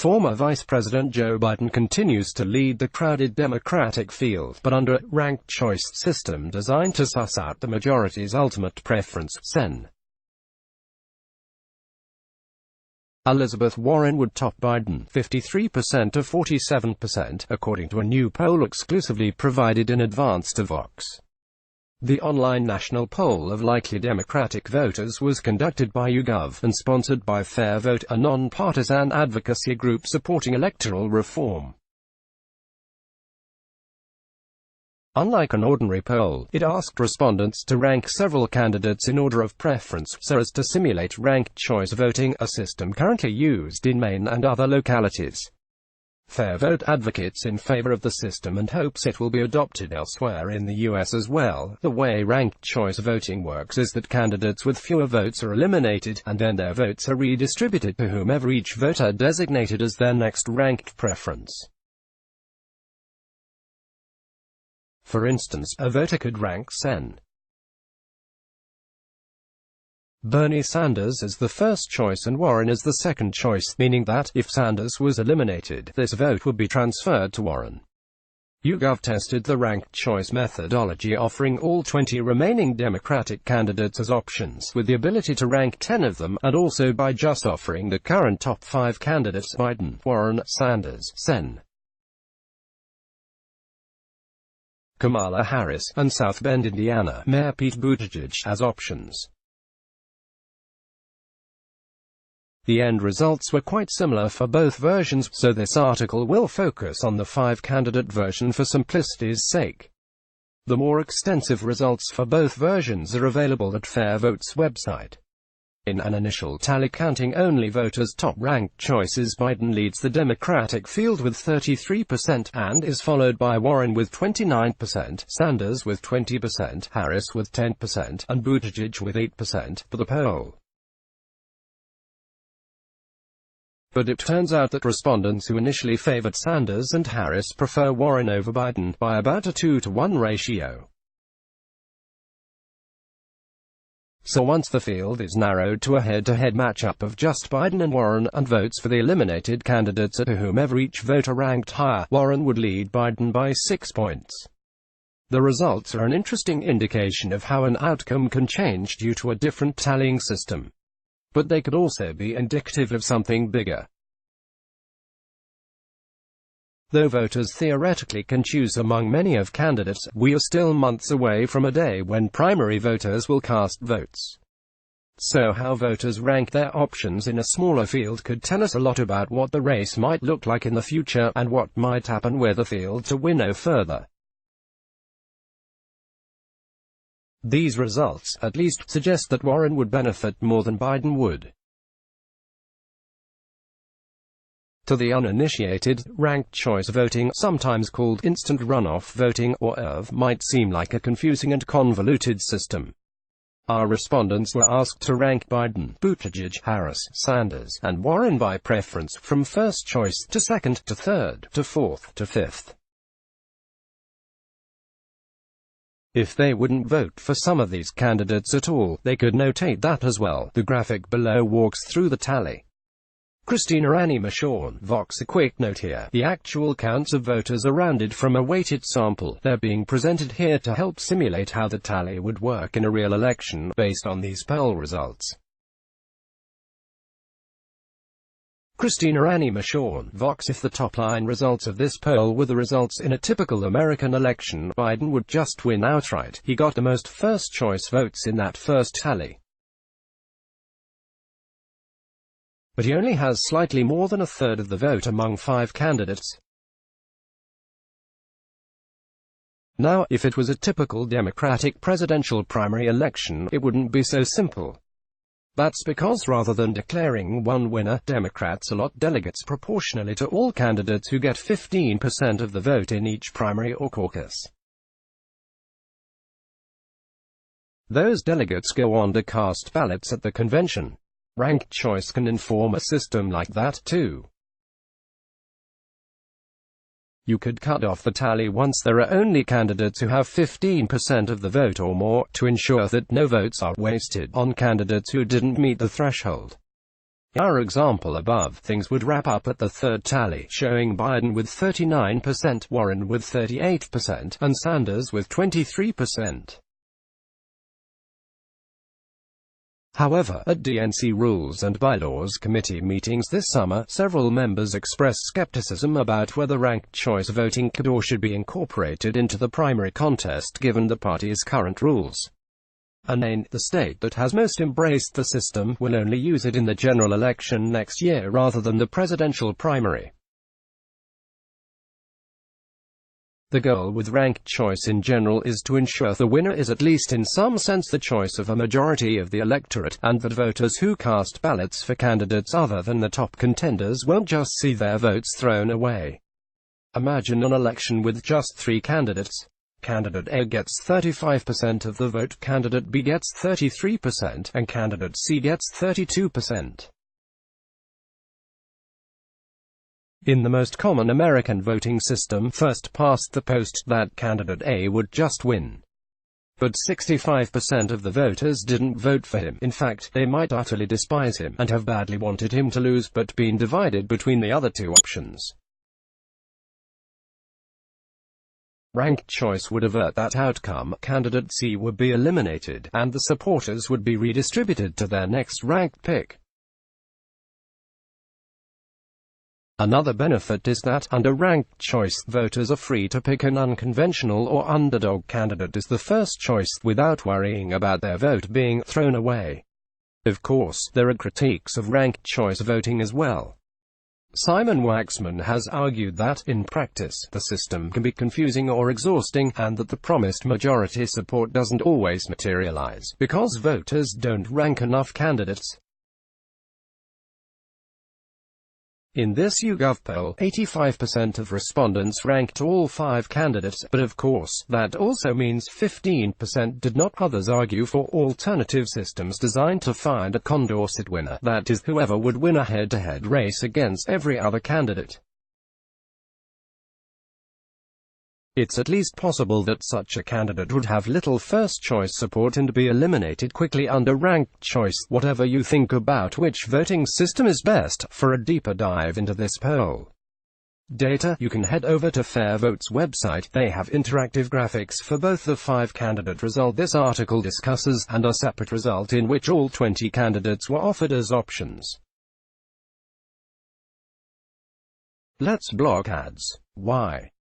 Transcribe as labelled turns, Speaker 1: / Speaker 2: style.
Speaker 1: Former Vice President Joe Biden continues to lead the crowded Democratic field, but under a ranked choice system designed to suss out the majority's ultimate preference, (sen). Elizabeth Warren would top Biden 53% to 47%, according to a new poll exclusively provided in advance to Vox. The online national poll of likely Democratic voters was conducted by YouGov and sponsored by Fair Vote, a non-partisan advocacy group supporting electoral reform. Unlike an ordinary poll, it asked respondents to rank several candidates in order of preference, so as to simulate ranked choice voting, a system currently used in Maine and other localities. Fair Vote advocates in favor of the system and hopes it will be adopted elsewhere in the U.S. as well. The way ranked choice voting works is that candidates with fewer votes are eliminated, and then their votes are redistributed to whomever each voter designated as their next ranked preference. For instance, a voter could rank sen. Bernie Sanders as the first choice and Warren as the second choice, meaning that, if Sanders was eliminated, this vote would be transferred to Warren. YouGov tested the ranked choice methodology, offering all 20 remaining Democratic candidates as options, with the ability to rank 10 of them, and also by just offering the current top 5 candidates Biden, Warren, Sanders, sen. Kamala Harris, and South Bend, Indiana, Mayor Pete Buttigieg as options. The end results were quite similar for both versions, so this article will focus on the 5-candidate version for simplicity's sake. The more extensive results for both versions are available at Fair Vote's website. In an initial tally counting only voters' top-ranked choices, Biden leads the Democratic field with 33%, and is followed by Warren with 29%, Sanders with 20%, Harris with 10%, and Buttigieg with 8%, for the poll. But it turns out that respondents who initially favored Sanders and Harris prefer Warren over Biden, by about a 2-to-1 ratio. So once the field is narrowed to a head-to-head matchup of just Biden and Warren, and votes for the eliminated candidates to whomever each voter ranked higher, Warren would lead Biden by 6 points. The results are an interesting indication of how an outcome can change due to a different tallying system. But they could also be indicative of something bigger. Though voters theoretically can choose among many of candidates, we are still months away from a day when primary voters will cast votes. So how voters rank their options in a smaller field could tell us a lot about what the race might look like in the future, and what might happen were the field to winnow further. These results, at least, suggest that Warren would benefit more than Biden would. To the uninitiated, ranked choice voting, sometimes called instant runoff voting, or IRV, might seem like a confusing and convoluted system. Our respondents were asked to rank Biden, Buttigieg, Harris, Sanders, and Warren by preference, from first choice, to second, to third, to fourth, to fifth. If they wouldn't vote for some of these candidates at all, they could notate that as well. The graphic below walks through the tally. Christina Annie Mashorn, Vox. A quick note here. The actual counts of voters are rounded from a weighted sample. They're being presented here to help simulate how the tally would work in a real election, based on these poll results. Christina Annie Mashorn, Vox. If the top-line results of this poll were the results in a typical American election, Biden would just win outright. He got the most first-choice votes in that first tally. But he only has slightly more than a third of the vote among 5 candidates. Now, if it was a typical Democratic presidential primary election, it wouldn't be so simple. That's because rather than declaring one winner, Democrats allot delegates proportionally to all candidates who get 15% of the vote in each primary or caucus. Those delegates go on to cast ballots at the convention. Ranked choice can inform a system like that, too. You could cut off the tally once there are only candidates who have 15% of the vote or more, to ensure that no votes are wasted on candidates who didn't meet the threshold. Our example above, things would wrap up at the third tally, showing Biden with 39%, Warren with 38%, and Sanders with 23%. However, at DNC Rules and Bylaws Committee meetings this summer, several members expressed skepticism about whether ranked choice voting could or should be incorporated into the primary contest given the party's current rules. Maine, the state that has most embraced the system, will only use it in the general election next year rather than the presidential primary. The goal with ranked choice in general is to ensure the winner is at least in some sense the choice of a majority of the electorate, and that voters who cast ballots for candidates other than the top contenders won't just see their votes thrown away. Imagine an election with just 3 candidates. Candidate A gets 35% of the vote, Candidate B gets 33%, and Candidate C gets 32%. In the most common American voting system, first past the post, that Candidate A would just win. But 65% of the voters didn't vote for him. In fact, they might utterly despise him, and have badly wanted him to lose but been divided between the other 2 options. Ranked choice would avert that outcome. Candidate C would be eliminated, and the supporters would be redistributed to their next ranked pick. Another benefit is that, under ranked choice, voters are free to pick an unconventional or underdog candidate as the first choice, without worrying about their vote being thrown away. Of course, there are critiques of ranked choice voting as well. Simon Waxman has argued that, in practice, the system can be confusing or exhausting, and that the promised majority support doesn't always materialize, because voters don't rank enough candidates. In this YouGov poll, 85% of respondents ranked all 5 candidates, but of course, that also means 15% did not. Others argue for alternative systems designed to find a Condorcet winner, that is, whoever would win a head-to-head race against every other candidate. It's at least possible that such a candidate would have little first-choice support and be eliminated quickly under ranked choice. Whatever you think about which voting system is best, for a deeper dive into this poll data, you can head over to FairVote's website. They have interactive graphics for both the 5-candidate result this article discusses, and a separate result in which all 20 candidates were offered as options. Let's block ads. Why?